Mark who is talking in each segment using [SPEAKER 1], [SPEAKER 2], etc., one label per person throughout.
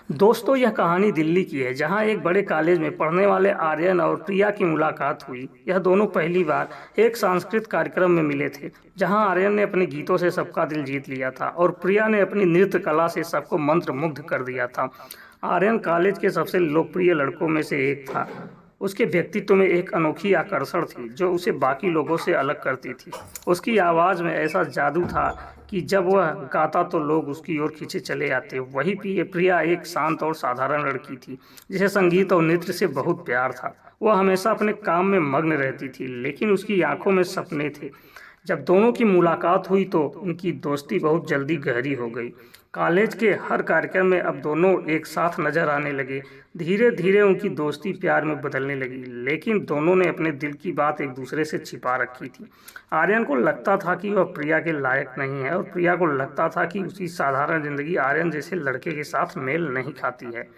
[SPEAKER 1] दोस्तों, यह कहानी दिल्ली की है, जहां एक बड़े कॉलेज में पढ़ने वाले आर्यन और प्रिया की मुलाकात हुई। यह दोनों पहली बार एक सांस्कृतिक कार्यक्रम में मिले थे, जहां आर्यन ने अपने गीतों से सबका दिल जीत लिया था और प्रिया ने अपनी नृत्य कला से सबको मंत्रमुग्ध कर दिया था। आर्यन कॉलेज के सबसे लोकप्रिय लड़कों में से एक था। उसके व्यक्तित्व में एक अनोखी आकर्षण थी जो उसे बाकी लोगों से अलग करती थी। उसकी आवाज़ में ऐसा जादू था कि जब वह गाता तो लोग उसकी ओर खींचे चले आते। वही प्रिया एक शांत और साधारण लड़की थी, जिसे संगीत और नृत्य से बहुत प्यार था। वह हमेशा अपने काम में मग्न रहती थी, लेकिन उसकी आंखों में सपने थे। जब दोनों की मुलाकात हुई तो उनकी दोस्ती बहुत जल्दी गहरी हो गई। कॉलेज के हर कार्यक्रम में अब दोनों एक साथ नजर आने लगे। धीरे धीरे उनकी दोस्ती प्यार में बदलने लगी, लेकिन दोनों ने अपने दिल की बात एक दूसरे से छिपा रखी थी। आर्यन को लगता था कि वह प्रिया के लायक नहीं है और प्रिया को लगता था कि उसकी साधारण जिंदगी आर्यन जैसे लड़के के साथ मेल नहीं खाती है।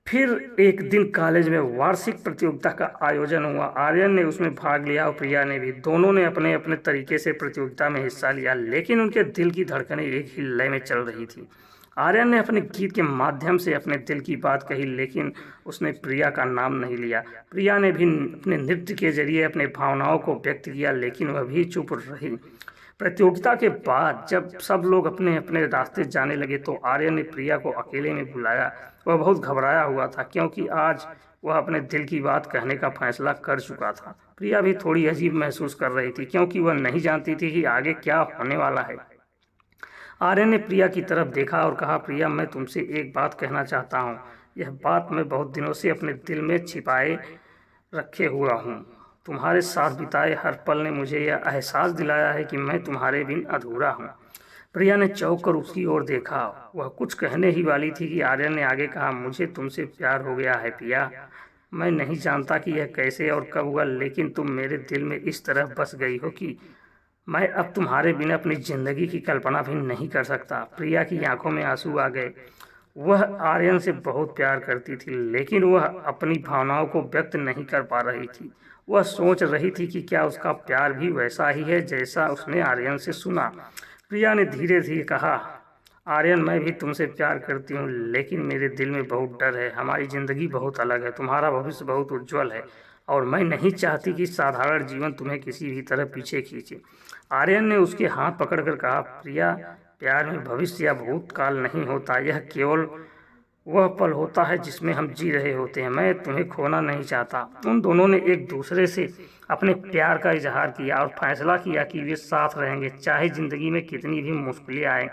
[SPEAKER 1] फिर एक दिन कॉलेज में वार्षिक प्रतियोगिता का आयोजन हुआ। आर्यन ने उसमें भाग लिया और प्रिया ने भी। दोनों ने अपने अपने तरीके से प्रतियोगिता में हिस्सा लिया, लेकिन उनके दिल की धड़कनें एक ही लय में चल रही थी। आर्यन ने अपने गीत के माध्यम से अपने दिल की बात कही, लेकिन उसने प्रिया का नाम नहीं लिया। प्रिया ने भी अपने नृत्य के जरिए अपने भावनाओं को व्यक्त किया, लेकिन वह भी चुप रही। प्रतियोगिता के बाद जब सब लोग अपने अपने रास्ते जाने लगे तो आर्यन ने प्रिया को अकेले में बुलाया। वह बहुत घबराया हुआ था, क्योंकि आज वह अपने दिल की बात कहने का फैसला कर चुका था। प्रिया भी थोड़ी अजीब महसूस कर रही थी, क्योंकि वह नहीं जानती थी कि आगे क्या होने वाला है। आर्यन ने प्रिया की तरफ देखा और कहा, प्रिया, मैं तुमसे एक बात कहना चाहता हूँ। यह बात मैं बहुत दिनों से अपने दिल में छिपाए रखे हुआ हूँ। तुम्हारे साथ बिताए हर पल ने मुझे यह एहसास दिलाया है कि मैं तुम्हारे बिन अधूरा हूँ। प्रिया ने चौंक कर उसकी ओर देखा। वह कुछ कहने ही वाली थी कि आर्यन ने आगे कहा, मुझे तुमसे प्यार हो गया है प्रिया। मैं नहीं जानता कि यह कैसे और कब हुआ, लेकिन तुम मेरे दिल में इस तरह बस गई हो कि मैं अब तुम्हारे बिना अपनी जिंदगी की कल्पना भी नहीं कर सकता। प्रिया की आंखों में आंसू आ गए। वह आर्यन से बहुत प्यार करती थी, लेकिन वह अपनी भावनाओं को व्यक्त नहीं कर पा रही थी। वह सोच रही थी कि क्या उसका प्यार भी वैसा ही है जैसा उसने आर्यन से सुना। प्रिया ने धीरे धीरे कहा, आर्यन, मैं भी तुमसे प्यार करती हूँ, लेकिन मेरे दिल में बहुत डर है। हमारी जिंदगी बहुत अलग है, तुम्हारा भविष्य बहुत उज्जवल है और मैं नहीं चाहती कि साधारण जीवन तुम्हें किसी भी तरह पीछे खींचे। आर्यन ने उसके हाथ पकड़कर कहा, प्रिया, प्यार में भविष्य या भूतकाल नहीं होता। यह केवल वह पल होता है जिसमें हम जी रहे होते हैं। मैं तुम्हें खोना नहीं चाहता। उन दोनों ने एक दूसरे से अपने प्यार का इजहार किया और फैसला किया कि वे साथ रहेंगे, चाहे जिंदगी में कितनी भी मुश्किलें आए।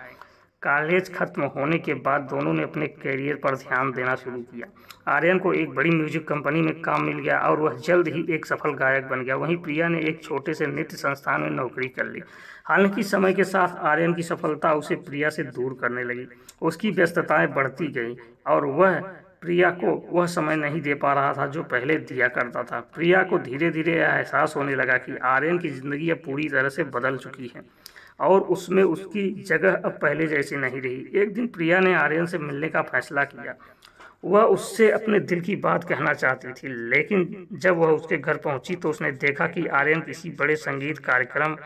[SPEAKER 1] कॉलेज खत्म होने के बाद दोनों ने अपने करियर पर ध्यान देना शुरू किया। आर्यन को एक बड़ी म्यूजिक कंपनी में काम मिल गया और वह जल्द ही एक सफल गायक बन गया। वहीं प्रिया ने एक छोटे से नृत्य संस्थान में नौकरी कर ली। हालांकि समय के साथ आर्यन की सफलता उसे प्रिया से दूर करने लगी। उसकी व्यस्तताएं बढ़ती गईं और वह प्रिया को वह समय नहीं दे पा रहा था जो पहले दिया करता था। प्रिया को धीरे धीरे यह एहसास होने लगा कि आर्यन की जिंदगी अब पूरी तरह से बदल चुकी है और उसमें उसकी जगह अब पहले जैसी नहीं रही। एक दिन प्रिया ने आर्यन से मिलने का फैसला किया। वह उससे अपने दिल की बात कहना चाहती थी, लेकिन जब वह उसके घर पहुंची तो उसने देखा कि आर्यन किसी बड़े संगीत कार्यक्रम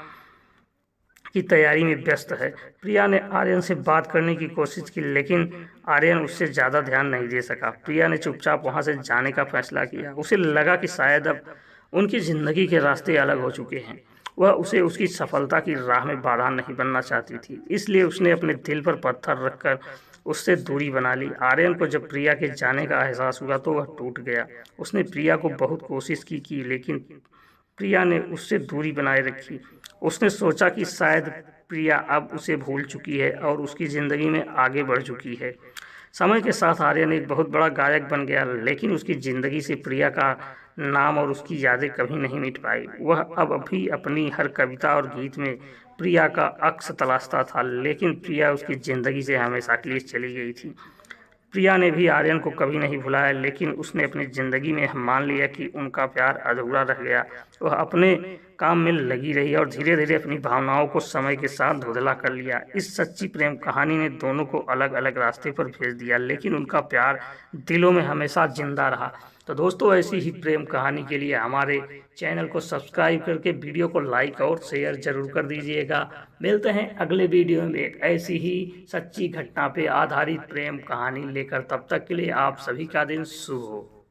[SPEAKER 1] की तैयारी में व्यस्त है। प्रिया ने आर्यन से बात करने की कोशिश की, लेकिन आर्यन उससे ज़्यादा ध्यान नहीं दे सका। प्रिया ने चुपचाप वहां से जाने का फैसला किया। उसे लगा कि शायद अब उनकी ज़िंदगी के रास्ते अलग हो चुके हैं। वह उसे उसकी सफलता की राह में बाधा नहीं बनना चाहती थी, इसलिए उसने अपने दिल पर पत्थर रखकर उससे दूरी बना ली। आर्यन को जब प्रिया के जाने का एहसास हुआ तो वह टूट गया। उसने प्रिया को बहुत कोशिश की, लेकिन प्रिया ने उससे दूरी बनाए रखी। उसने सोचा कि शायद प्रिया अब उसे भूल चुकी है और उसकी ज़िंदगी में आगे बढ़ चुकी है। समय के साथ आर्यन एक बहुत बड़ा गायक बन गया, लेकिन उसकी ज़िंदगी से प्रिया का नाम और उसकी यादें कभी नहीं मिट पाई। वह अब भी अपनी हर कविता और गीत में प्रिया का अक्स तलाशता था, लेकिन प्रिया उसकी ज़िंदगी से हमेशा के लिए चली गई थी। प्रिया ने भी आर्यन को कभी नहीं भुलाया, लेकिन उसने अपनी ज़िंदगी में मान लिया कि उनका प्यार अधूरा रह गया। वह अपने काम में लगी रही और धीरे धीरे अपनी भावनाओं को समय के साथ धुंधला कर लिया। इस सच्ची प्रेम कहानी ने दोनों को अलग अलग रास्ते पर भेज दिया, लेकिन उनका प्यार दिलों में हमेशा जिंदा रहा। तो दोस्तों, ऐसी ही प्रेम कहानी के लिए हमारे चैनल को सब्सक्राइब करके वीडियो को लाइक और शेयर जरूर कर दीजिएगा। मिलते हैं अगले वीडियो में एक ऐसी ही सच्ची घटना पे आधारित प्रेम कहानी लेकर। तब तक के लिए आप सभी का दिन शुभ हो।